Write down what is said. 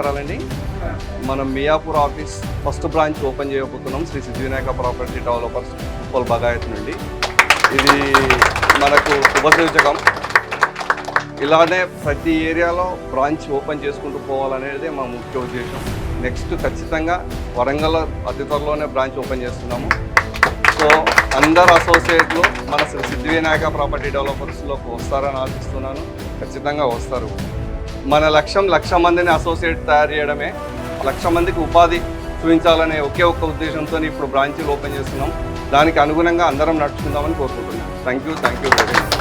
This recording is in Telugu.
నమస్కారాలండి. మనం Miyapur office first branch open చేయబోతున్నాం శ్రీ సిద్ధివినాయక ప్రాపర్టీ డెవలపర్స్ ఉప్పల్ బగాయత్ నుండి. ఇది మనకు శుభసూచకం. ఇలానే ప్రతి ఏరియాలో బ్రాంచ్ ఓపెన్ చేసుకుంటూ పోవాలనేది మా ముఖ్య ఉద్దేశం. నెక్స్ట్ ఖచ్చితంగా వరంగల్లో అతి త్వరలోనే బ్రాంచ్ ఓపెన్ చేస్తున్నాము. సో అందరు అసోసియేట్లు మన శ్రీ సిద్ధివినాయక ప్రాపర్టీ డెవలపర్స్లోకి వస్తారని ఆశిస్తున్నాను. ఖచ్చితంగా వస్తారు. మన లక్ష్యం 1,00,000 మందిని అసోసియేట్ తయారు చేయడమే, 1,00,000 మందికి ఉపాధి చూపించాలనే ఒకే ఒక్క ఉద్దేశంతో ఇప్పుడు బ్రాంచీలు ఓపెన్ చేస్తున్నాం. దానికి అనుగుణంగా అందరం నడుచుకుందామని కోరుకుంటున్నాం. Thank you very much.